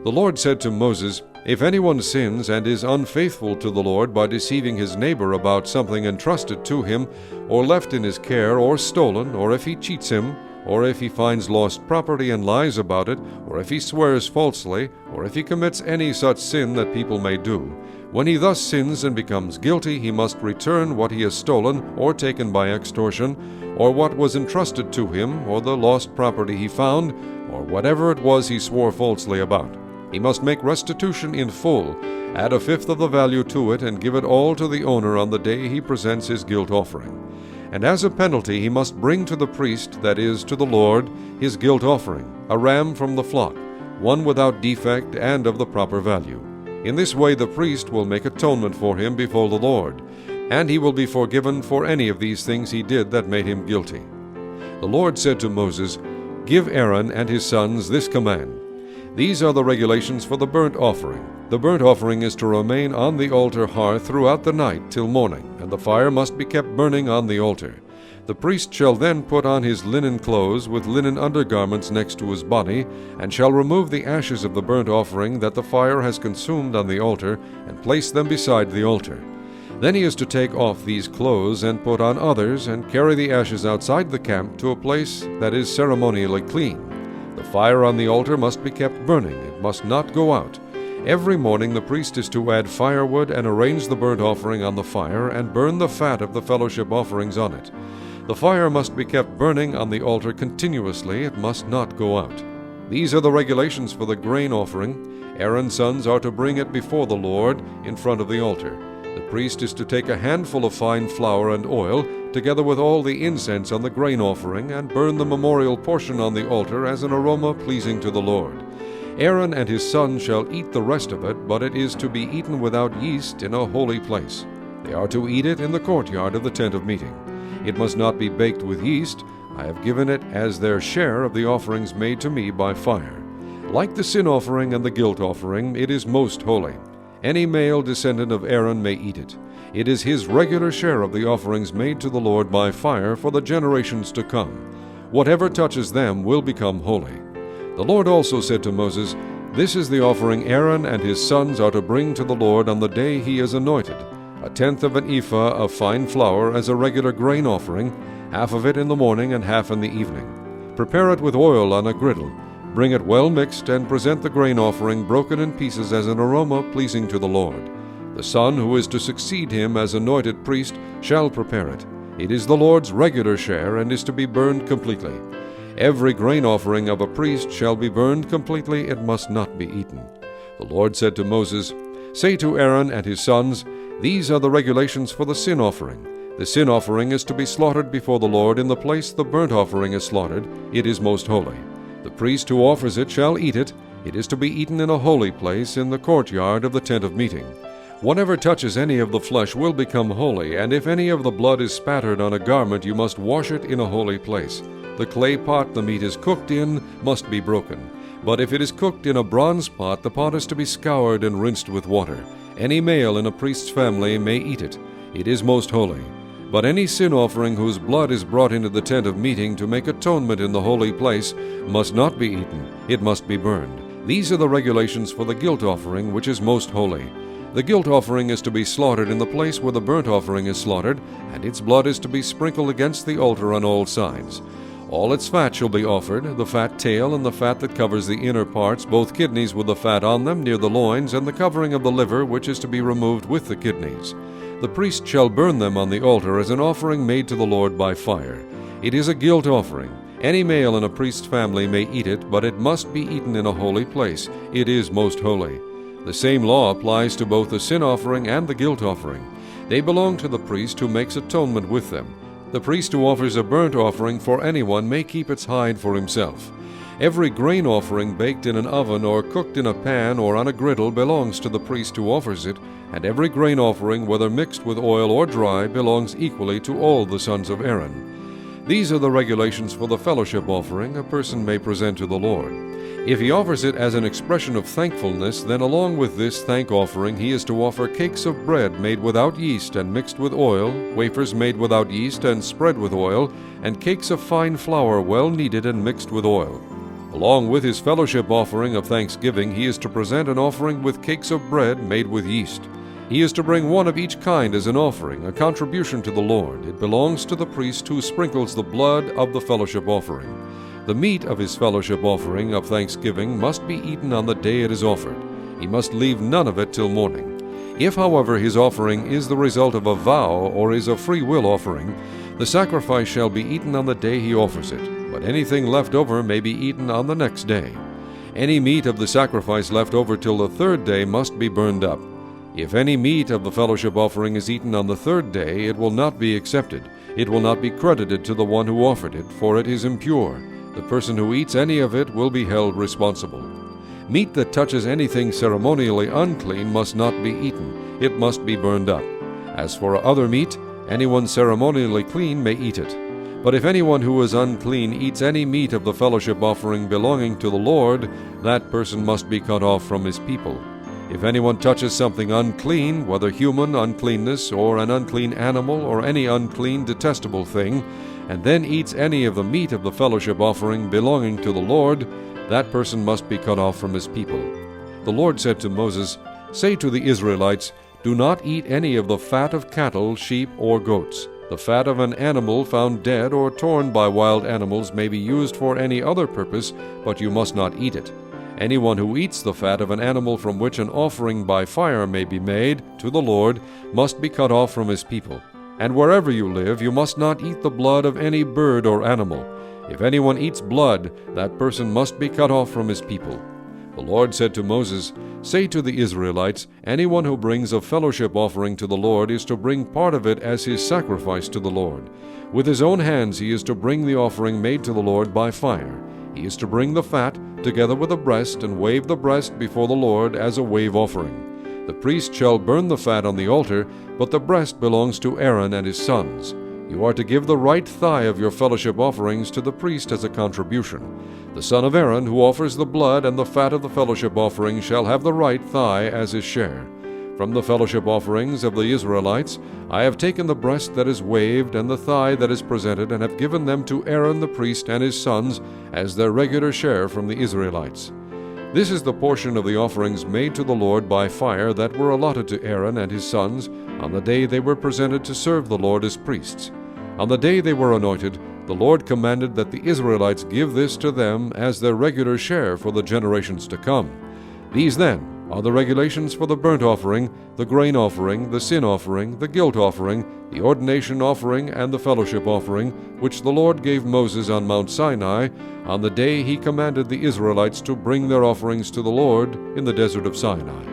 The Lord said to Moses, "If anyone sins and is unfaithful to the Lord by deceiving his neighbor about something entrusted to him, or left in his care, or stolen, or if he cheats him, or if he finds lost property and lies about it, or if he swears falsely, or if he commits any such sin that people may do, when he thus sins and becomes guilty, he must return what he has stolen or taken by extortion, or what was entrusted to him, or the lost property he found, or whatever it was he swore falsely about. He must make restitution in full, add a fifth of the value to it, and give it all to the owner on the day he presents his guilt offering. And as a penalty he must bring to the priest, that is, to the Lord, his guilt offering, a ram from the flock, one without defect and of the proper value. In this way the priest will make atonement for him before the Lord, and he will be forgiven for any of these things he did that made him guilty." The Lord said to Moses, "Give Aaron and his sons this command. These are the regulations for the burnt offering. The burnt offering is to remain on the altar hearth throughout the night till morning, and the fire must be kept burning on the altar. The priest shall then put on his linen clothes with linen undergarments next to his body, and shall remove the ashes of the burnt offering that the fire has consumed on the altar, and place them beside the altar. Then he is to take off these clothes and put on others, and carry the ashes outside the camp to a place that is ceremonially clean. The fire on the altar must be kept burning, it must not go out. Every morning the priest is to add firewood and arrange the burnt offering on the fire, and burn the fat of the fellowship offerings on it. The fire must be kept burning on the altar continuously, it must not go out. These are the regulations for the grain offering. Aaron's sons are to bring it before the Lord in front of the altar. The priest is to take a handful of fine flour and oil, together with all the incense on the grain offering, and burn the memorial portion on the altar as an aroma pleasing to the Lord. Aaron and his sons shall eat the rest of it, but it is to be eaten without yeast in a holy place. They are to eat it in the courtyard of the tent of meeting. It must not be baked with yeast. I have given it as their share of the offerings made to me by fire. Like the sin offering and the guilt offering, it is most holy. Any male descendant of Aaron may eat it. It is his regular share of the offerings made to the Lord by fire for the generations to come. Whatever touches them will become holy. The Lord also said to Moses, "This is the offering Aaron and his sons are to bring to the Lord on the day he is anointed, a tenth of an ephah of fine flour as a regular grain offering, half of it in the morning and half in the evening. Prepare it with oil on a griddle. Bring it well mixed, and present the grain offering broken in pieces as an aroma pleasing to the Lord. The son who is to succeed him as anointed priest shall prepare it. It is the Lord's regular share, and is to be burned completely. Every grain offering of a priest shall be burned completely, it must not be eaten." The Lord said to Moses, "Say to Aaron and his sons, These are the regulations for the sin offering. The sin offering is to be slaughtered before the Lord in the place the burnt offering is slaughtered. It is most holy. The priest who offers it shall eat it. It is to be eaten in a holy place in the courtyard of the tent of meeting. Whatever touches any of the flesh will become holy, and if any of the blood is spattered on a garment, you must wash it in a holy place. The clay pot the meat is cooked in must be broken. But if it is cooked in a bronze pot, the pot is to be scoured and rinsed with water. Any male in a priest's family may eat it. It is most holy. But any sin offering whose blood is brought into the tent of meeting to make atonement in the holy place must not be eaten. It must be burned. These are the regulations for the guilt offering, which is most holy. The guilt offering is to be slaughtered in the place where the burnt offering is slaughtered, and its blood is to be sprinkled against the altar on all sides. All its fat shall be offered, the fat tail and the fat that covers the inner parts, both kidneys with the fat on them near the loins, and the covering of the liver, which is to be removed with the kidneys. The priest shall burn them on the altar as an offering made to the Lord by fire. It is a guilt offering. Any male in a priest's family may eat it, but it must be eaten in a holy place. It is most holy. The same law applies to both the sin offering and the guilt offering. They belong to the priest who makes atonement with them. The priest who offers a burnt offering for anyone may keep its hide for himself. Every grain offering baked in an oven or cooked in a pan or on a griddle belongs to the priest who offers it, and every grain offering, whether mixed with oil or dry, belongs equally to all the sons of Aaron. These are the regulations for the fellowship offering a person may present to the Lord. If he offers it as an expression of thankfulness, then along with this thank offering he is to offer cakes of bread made without yeast and mixed with oil, wafers made without yeast and spread with oil, and cakes of fine flour well kneaded and mixed with oil. Along with his fellowship offering of thanksgiving, he is to present an offering with cakes of bread made with yeast. He is to bring one of each kind as an offering, a contribution to the Lord. It belongs to the priest who sprinkles the blood of the fellowship offering. The meat of his fellowship offering of thanksgiving must be eaten on the day it is offered. He must leave none of it till morning. If, however, his offering is the result of a vow or is a free will offering, the sacrifice shall be eaten on the day he offers it, but anything left over may be eaten on the next day. Any meat of the sacrifice left over till the third day must be burned up. If any meat of the fellowship offering is eaten on the third day, it will not be accepted. It will not be credited to the one who offered it, for it is impure. The person who eats any of it will be held responsible. Meat that touches anything ceremonially unclean must not be eaten. It must be burned up. As for other meat, anyone ceremonially clean may eat it. But if anyone who is unclean eats any meat of the fellowship offering belonging to the Lord, that person must be cut off from his people. If anyone touches something unclean, whether human uncleanness or an unclean animal or any unclean detestable thing, and then eats any of the meat of the fellowship offering belonging to the Lord, that person must be cut off from his people. The Lord said to Moses, "Say to the Israelites, do not eat any of the fat of cattle, sheep, or goats. The fat of an animal found dead or torn by wild animals may be used for any other purpose, but you must not eat it. Anyone who eats the fat of an animal from which an offering by fire may be made to the Lord must be cut off from his people. And wherever you live, you must not eat the blood of any bird or animal. If anyone eats blood, that person must be cut off from his people." The Lord said to Moses, "Say to the Israelites, anyone who brings a fellowship offering to the Lord is to bring part of it as his sacrifice to the Lord. With his own hands he is to bring the offering made to the Lord by fire. He is to bring the fat, together with the breast, and wave the breast before the Lord as a wave offering. The priest shall burn the fat on the altar, but the breast belongs to Aaron and his sons. You are to give the right thigh of your fellowship offerings to the priest as a contribution. The son of Aaron who offers the blood and the fat of the fellowship offering shall have the right thigh as his share. From the fellowship offerings of the Israelites, I have taken the breast that is waved and the thigh that is presented, and have given them to Aaron the priest and his sons as their regular share from the Israelites. This is the portion of the offerings made to the Lord by fire that were allotted to Aaron and his sons on the day they were presented to serve the Lord as priests. On the day they were anointed, the Lord commanded that the Israelites give this to them as their regular share for the generations to come. These, then, are the regulations for the burnt offering, the grain offering, the sin offering, the guilt offering, the ordination offering, and the fellowship offering, which the Lord gave Moses on Mount Sinai on the day he commanded the Israelites to bring their offerings to the Lord in the desert of Sinai.